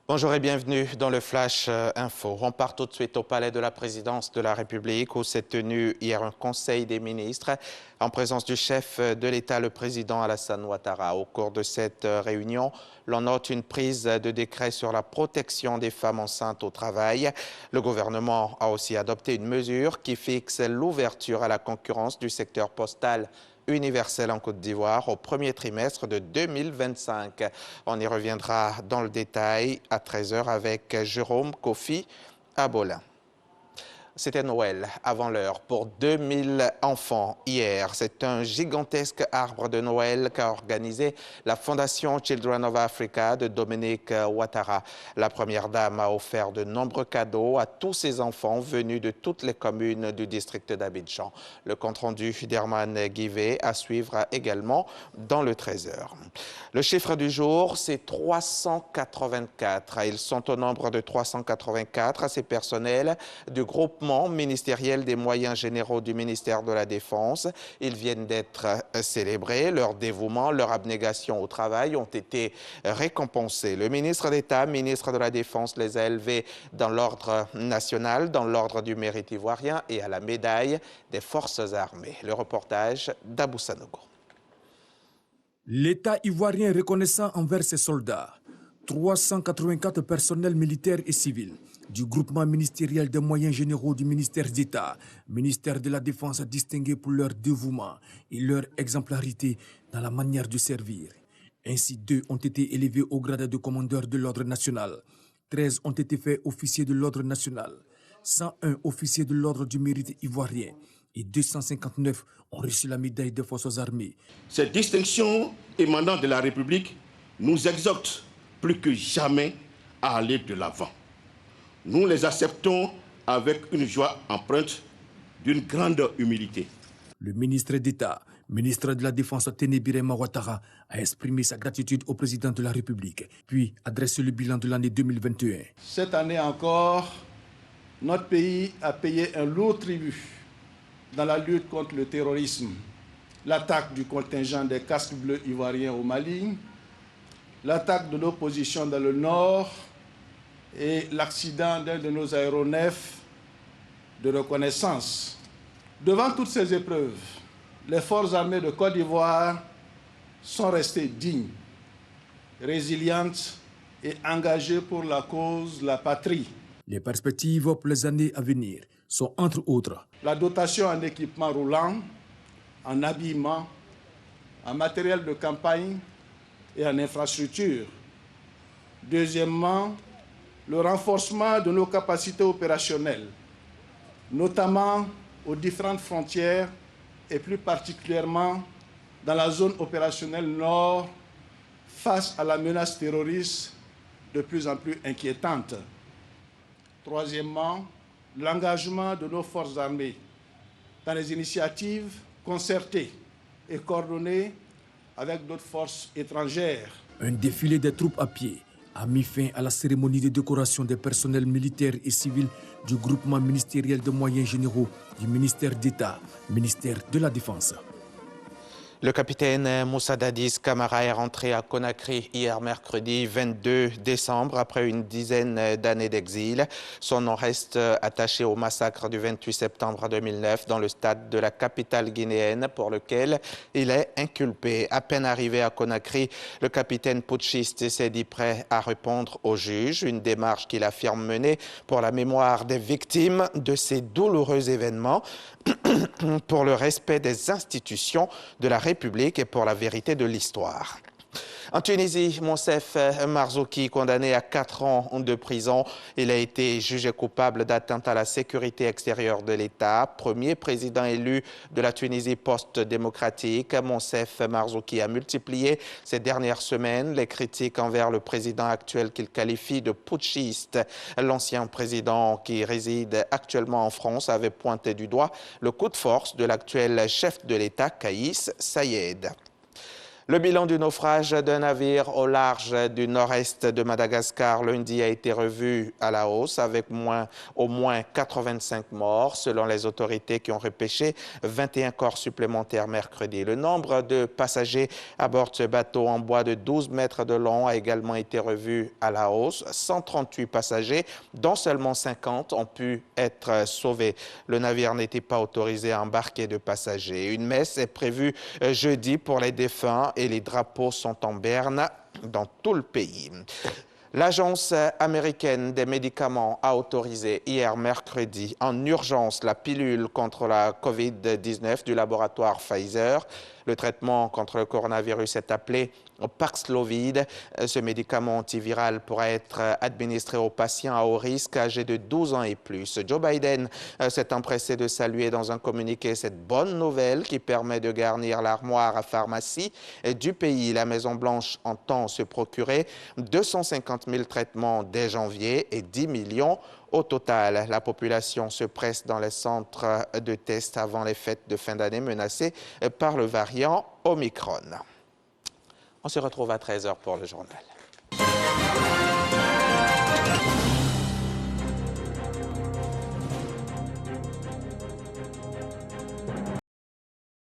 Bonjour et bienvenue dans le Flash Info. On part tout de suite au palais de la présidence de la République où s'est tenu hier un conseil des ministres en présence du chef de l'État, le président Alassane Ouattara. Au cours de cette réunion, l'on note une prise de décret sur la protection des femmes enceintes au travail. Le gouvernement a aussi adopté une mesure qui fixe l'ouverture à la concurrence du secteur postal universel en Côte d'Ivoire au premier trimestre de 2025. On y reviendra dans le détail à 13h avec Jérôme Kofi Abolin. C'était Noël avant l'heure pour 2000 enfants hier. C'est un gigantesque arbre de Noël qu'a organisé la Fondation Children of Africa de Dominique Ouattara. La première dame a offert de nombreux cadeaux à tous ces enfants venus de toutes les communes du district d'Abidjan. Le compte-rendu d'Herman Guivet à suivre également dans le 13h. Le chiffre du jour, c'est 384. Ils sont au nombre de 384, ces personnels du groupement ministériel des moyens généraux du ministère de la Défense. Ils viennent d'être célébrés. Leur dévouement, leur abnégation au travail ont été récompensés. Le ministre d'État, ministre de la Défense, les a élevés dans l'ordre national, dans l'ordre du mérite ivoirien et à la médaille des forces armées. Le reportage d'Abou Sanogo. L'État ivoirien reconnaissant envers ses soldats, 384 personnels militaires et civils du groupement ministériel des moyens généraux du ministère d'État, ministère de la Défense distingués pour leur dévouement et leur exemplarité dans la manière de servir. Ainsi, 2 ont été élevés au grade de commandeur de l'ordre national, 13 ont été faits officiers de l'ordre national, 101 officiers de l'ordre du mérite ivoirien et 259 ont reçu la médaille des forces armées. Cette distinction émanant de la République nous exhorte plus que jamais à aller de l'avant. Nous les acceptons avec une joie empreinte d'une grande humilité. Le ministre d'État, ministre de la Défense Téné Birema Ouattara, a exprimé sa gratitude au président de la République, puis adressé le bilan de l'année 2021. Cette année encore, notre pays a payé un lourd tribut dans la lutte contre le terrorisme, l'attaque du contingent des casques bleus ivoiriens au Mali, l'attaque de l'opposition dans le nord et l'accident d'un de nos aéronefs de reconnaissance. Devant toutes ces épreuves, les forces armées de Côte d'Ivoire sont restées dignes, résilientes et engagées pour la cause, la patrie. Les perspectives pour les années à venir sont entre autres la dotation en équipement roulant, en habillement, en matériel de campagne et en infrastructure. Deuxièmement, le renforcement de nos capacités opérationnelles, notamment aux différentes frontières et plus particulièrement dans la zone opérationnelle nord face à la menace terroriste de plus en plus inquiétante. Troisièmement, l'engagement de nos forces armées dans les initiatives concertées et coordonnées avec d'autres forces étrangères. Un défilé des troupes à pied a mis fin à la cérémonie de décoration des personnels militaires et civils du groupement ministériel de moyens généraux du ministère d'État, ministère de la Défense. Le capitaine Moussa Dadis Camara est rentré à Conakry hier mercredi 22 décembre après une dizaine d'années d'exil. Son nom reste attaché au massacre du 28 septembre 2009 dans le stade de la capitale guinéenne pour lequel il est inculpé. À peine arrivé à Conakry, le capitaine putschiste s'est dit prêt à répondre au juge, une démarche qu'il affirme mener pour la mémoire des victimes de ces douloureux événements, pour le respect des institutions de la République et pour la vérité de l'histoire. En Tunisie, Monsef Marzouki, condamné à 4 ans de prison, il a été jugé coupable d'atteinte à la sécurité extérieure de l'État. Premier président élu de la Tunisie post-démocratique, Monsef Marzouki a multiplié ces dernières semaines les critiques envers le président actuel qu'il qualifie de putschiste. L'ancien président qui réside actuellement en France avait pointé du doigt le coup de force de l'actuel chef de l'État, Kaïs Saïed. Le bilan du naufrage d'un navire au large du nord-est de Madagascar lundi a été revu à la hausse avec au moins 85 morts selon les autorités qui ont repêché 21 corps supplémentaires mercredi. Le nombre de passagers à bord de ce bateau en bois de 12 mètres de long a également été revu à la hausse. 138 passagers, dont seulement 50, ont pu être sauvés. Le navire n'était pas autorisé à embarquer de passagers. Une messe est prévue jeudi pour les défunts et les drapeaux sont en berne dans tout le pays. L'Agence américaine des médicaments a autorisé hier mercredi en urgence la pilule contre la COVID-19 du laboratoire Pfizer. Le traitement contre le coronavirus est appelé Paxlovid. Ce médicament antiviral pourra être administré aux patients à haut risque âgés de 12 ans et plus. Joe Biden s'est empressé de saluer dans un communiqué cette bonne nouvelle qui permet de garnir l'armoire à pharmacie du pays. La Maison-Blanche entend se procurer 250 000 traitements dès janvier et 10 millions au total. La population se presse dans les centres de tests avant les fêtes de fin d'année menacées par le variant Omicron. On se retrouve à 13h pour le journal.